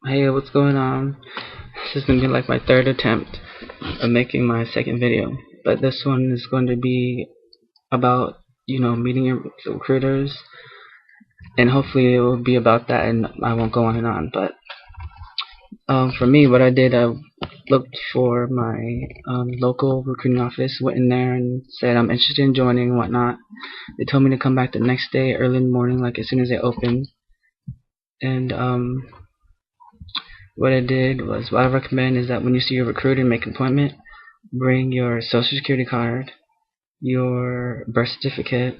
Hey, what's going on? This is gonna be like my third attempt of making my second video, but this one is going to be about meeting your recruiters, and hopefully it will be about that, and I won't go on and on. But for me, what I did, I looked for my local recruiting office, went in there and said I'm interested in joining and whatnot. They told me to come back the next day, early in the morning, like as soon as they opened, and what I did was, what I recommend is that when you see your recruiter and make an appointment, bring your social security card, your birth certificate,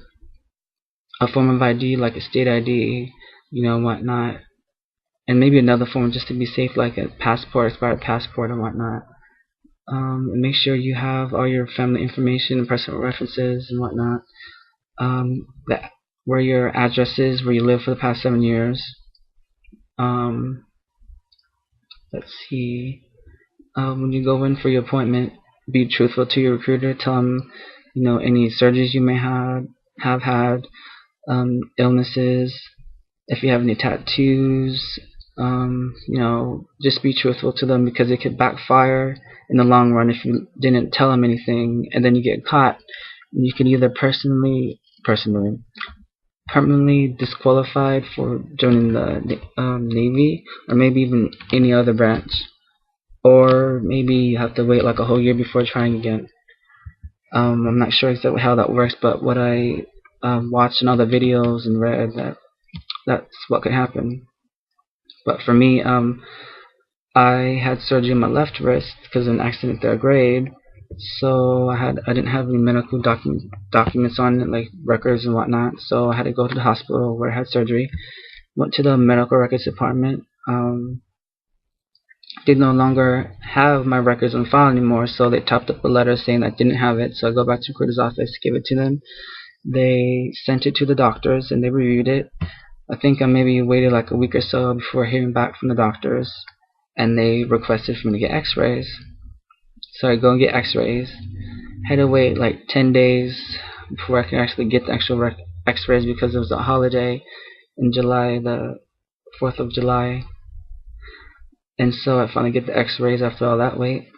a form of ID like a state ID, whatnot, and maybe another form just to be safe, like a passport, expired passport, and whatnot. And make sure you have all your family information and personal references and whatnot. That where your address is, where you live for the past 7 years. Um, let's see. When you go in for your appointment, be truthful to your recruiter. Tell them, any surgeries you may have had, illnesses, if you have any tattoos. Just be truthful to them because it could backfire in the long run if you didn't tell them anything and then you get caught. You can either permanently disqualified for joining the Navy, or maybe even any other branch, or maybe you have to wait like a whole year before trying again. I'm not sure exactly how that works, but what I watched in other videos and read, that's what could happen. But for me, I had surgery on my left wrist because of an accident third grade, so I didn't have any medical documents on it, like records and whatnot. So I had to go to the hospital where I had surgery. Went to the medical records department. They no longer have my records on file anymore, so they typed up a letter saying I didn't have it. So I go back to the recruiter's office, give it to them. They sent it to the doctors and they reviewed it. I think I maybe waited like a week or so before hearing back from the doctors, and they requested for me to get x-rays. So I go and get x-rays. Had to wait like 10 days before I could actually get the actual x-rays because it was a holiday in July, the 4th of July. And so I finally get the x-rays after all that wait.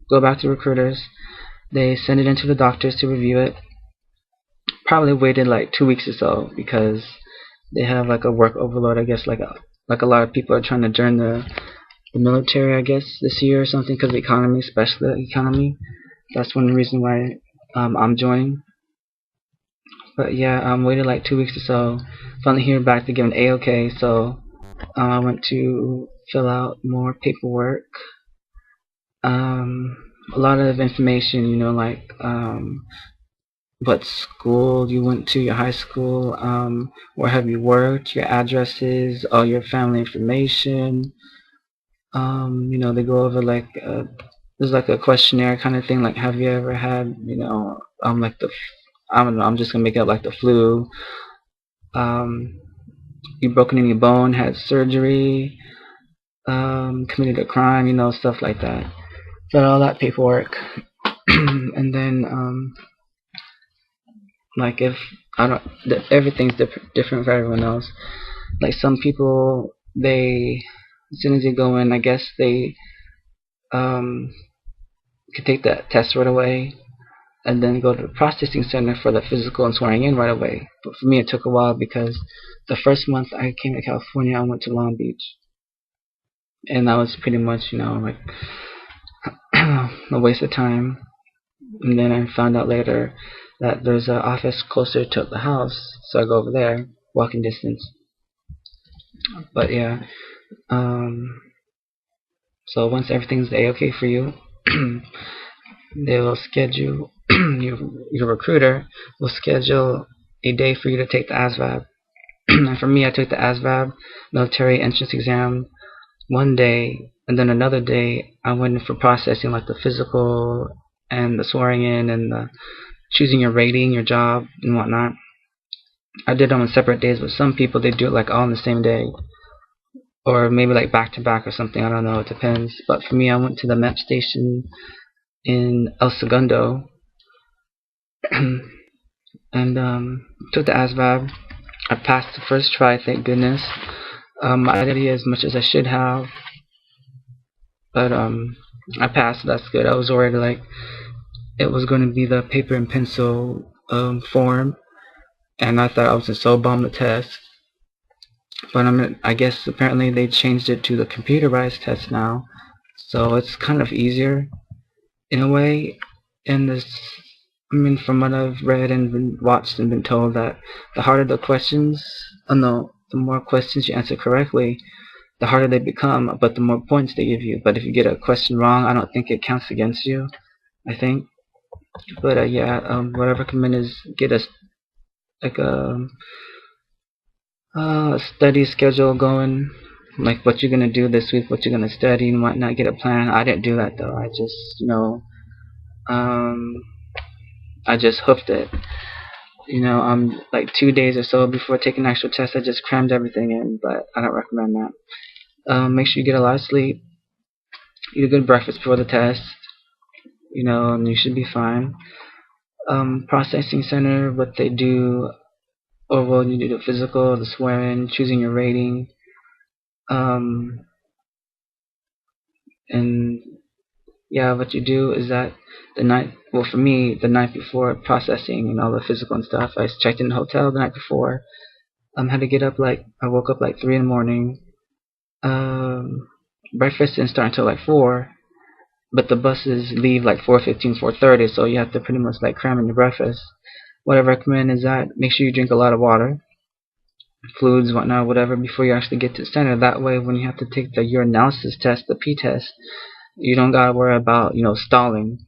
Go back to recruiters. They send it into the doctors to review it. Probably waited like 2 weeks or so because they have like a work overload, I guess, like a lot of people are trying to join the military, I guess, this year or something because of the economy, especially the economy. That's one reason why I'm joining. But yeah, waited like 2 weeks or so. Finally hear back to give an A-OK, so I went to fill out more paperwork. A lot of information, like what school you went to, your high school, where have you worked, your addresses, all your family information. They go over like there's like a questionnaire kind of thing, like have you ever had, like I don't know, I'm just gonna make it up, like the flu. Um, you broken any bone, had surgery, committed a crime, stuff like that. Got all that paperwork, and then like if I don't, everything's different for everyone else. Like some people, they as soon as they go in, I guess they um, could take that test right away and then go to the processing center for the physical and swearing in right away. But for me, it took a while because the first month I came to California, I went to Long Beach, and that was pretty much, like a waste of time. And then I found out later that there's an office closer to the house, so I go over there, walking distance. But yeah, so once everything's A-OK for you, they will schedule your recruiter will schedule a day for you to take the ASVAB. And for me, I took the ASVAB military entrance exam one day, and then another day I went in for processing, like the physical and the swearing in and the choosing your rating, your job, and whatnot. I did them on separate days, but some people they do it like all on the same day, or maybe like back to back or something. I don't know. It depends. But for me, I went to the MEP station in El Segundo and took the ASVAB. I passed the first try, thank goodness. I didn't study as much as I should have. but I passed. That's good. I was worried like it was going to be the paper and pencil form, and I thought I was just so bummed the test. But I guess apparently they changed it to the computerized test now, so it's kind of easier in a way. And this, I mean, from what I've read and been watched and been told, that the harder the questions, no, the more questions you answer correctly, the harder they become, but the more points they give you. But if you get a question wrong, I don't think it counts against you, I think. But yeah, what I recommend is get like a study schedule going, like what you're gonna do this week, what you're gonna study and whatnot. Get a plan. I didn't do that though. I just, um, I just hoofed it. Like 2 days or so before taking the actual test, I just crammed everything in. But I don't recommend that. Make sure you get a lot of sleep. Eat a good breakfast before the test. And you should be fine. Processing center, what they do, or well, you do the physical, the swearing, choosing your rating, um, and yeah, what you do is that well, for me, the night before processing and all the physical and stuff, I checked in the hotel the night before. Had to get up I woke up like 3 in the morning. Um, Breakfast didn't start until like 4, but the buses leave like 4:15, 4:30, so you have to pretty much like cram in your breakfast. What I recommend is that make sure you drink a lot of water, fluids, whatnot, whatever, before you actually get to the center. That way, when you have to take the urinalysis test, the P test, you don't gotta worry about stalling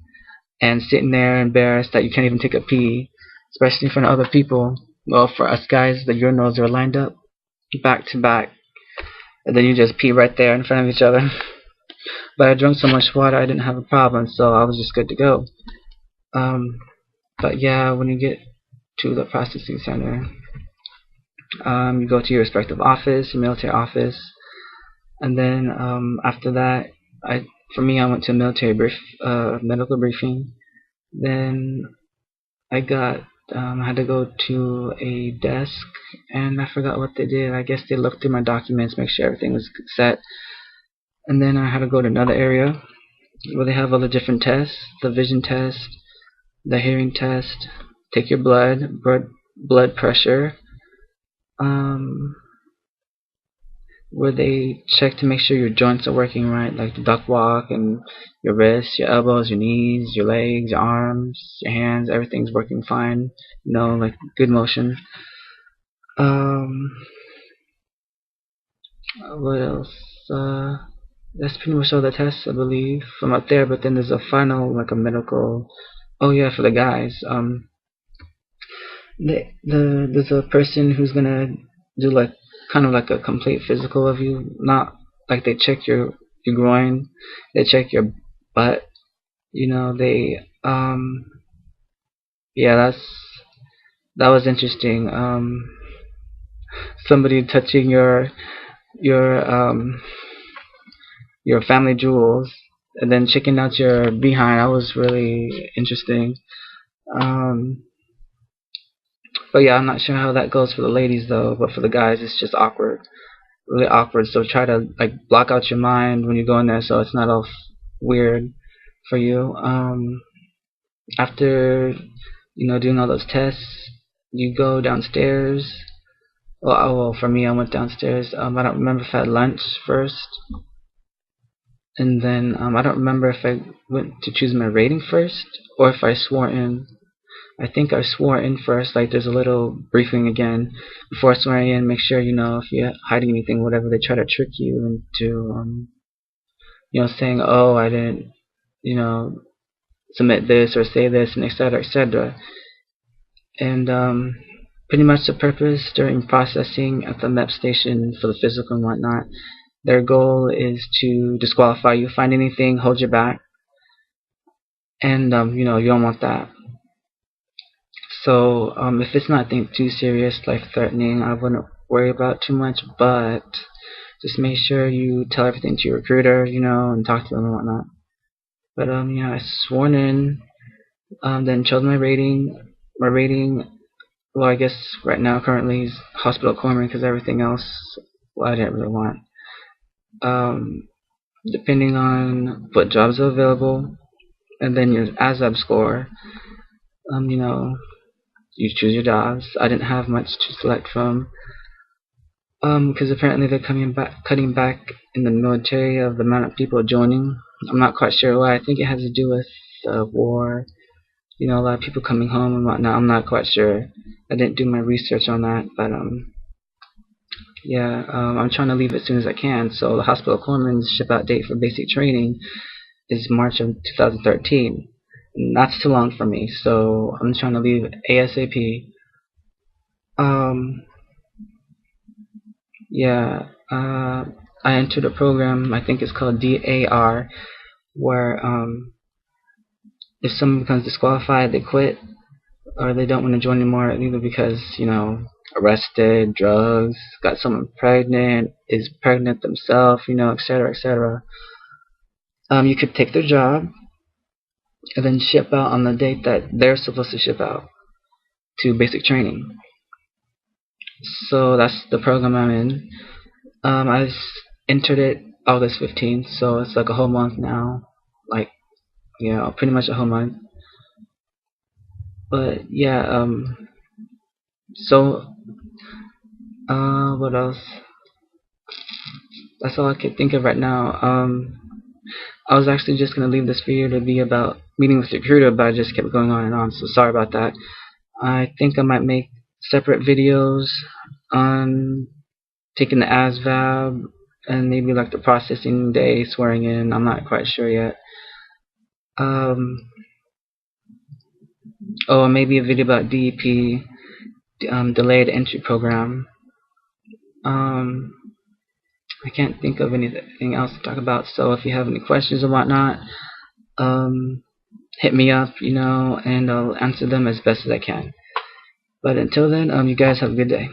and sitting there embarrassed that you can't even take a pee, especially in front of other people. Well, for us guys, the urinals are lined up back to back, and then you just pee right there in front of each other. But I drank so much water, I didn't have a problem, so I was just good to go. Um, but yeah, when you get to the processing center, you go to your respective office, your military office, and then after that, for me, I went to a medical briefing. Then I had to go to a desk, and I forgot what they did. I guess they looked through my documents, make sure everything was set, and then I had to go to another area where they have all the different tests, the vision test, the hearing test, take your blood pressure, um, where they check to make sure your joints are working right, like the duck walk and your wrists, your elbows, your knees, your legs, your arms, your hands, everything's working fine, like good motion. Um, what else? That's pretty much all the tests, I believe, from up there. But then there's a final, like a medical. Oh yeah, for the guys. There's a person who's gonna do like kind of like a complete physical of you. Not like they check your groin, they check your butt. They yeah, that was interesting. Somebody touching your your family jewels and then checking out your behind. That was really interesting. Um, but yeah, I'm not sure how that goes for the ladies though. But for the guys, it's just awkward, really awkward. So try to like block out your mind when you go in there, so it's not all weird for you. After doing all those tests, you go downstairs. Well, for me, I went downstairs. I don't remember if I had lunch first, and then I don't remember if I went to choose my rating first or if I swore in. I think I swore in first. Like there's a little briefing again before swearing in. Make sure if you're hiding anything, whatever, they try to trick you into saying, oh, I didn't submit this or say this, and etc. etc. And pretty much the purpose during processing at the MEP station for the physical and whatnot, their goal is to disqualify you, find anything, hold you back, and you don't want that. So if it's not too serious, life-threatening, I wouldn't worry about too much. But just make sure you tell everything to your recruiter, and talk to them and whatnot. But I sworn in, then chose my rating. My rating, well, I guess right now currently is hospital coroner because everything else, well, I didn't really want. Um, depending on what jobs are available, and then your ASVAB score. You know, you choose your jobs. I didn't have much to select from, because apparently they're cutting back in the military of the amount of people joining. I'm not quite sure why. I think it has to do with the war. You know, a lot of people coming home and whatnot. I'm not quite sure. I didn't do my research on that, but yeah, I'm trying to leave as soon as I can. So the hospital corpsman's ship out date for basic training is March of 2013. And that's too long for me, so I'm trying to leave ASAP. Um, yeah, I entered a program, I think it's called DAR, where if someone becomes disqualified, they quit, or they don't want to join anymore, either because, you know, arrested, drugs, got someone pregnant, is pregnant themselves, you know, etc., etc. You could take their job and then ship out on the date that they're supposed to ship out to basic training. So that's the program I'm in. I entered it August 15th, so it's like a whole month now. Like, you know, pretty much a whole month. But yeah, so what else? That's all I can think of right now. I was actually just gonna leave this video to be about meeting with the recruiter, but I just kept going on and on, so sorry about that. I think I might make separate videos on taking the ASVAB and maybe like the processing day, swearing in. I'm not quite sure yet. Oh, maybe a video about DEP, delayed entry program. I can't think of anything else to talk about. So if you have any questions or whatnot, hit me up, you know, and I'll answer them as best as I can. But until then, you guys have a good day.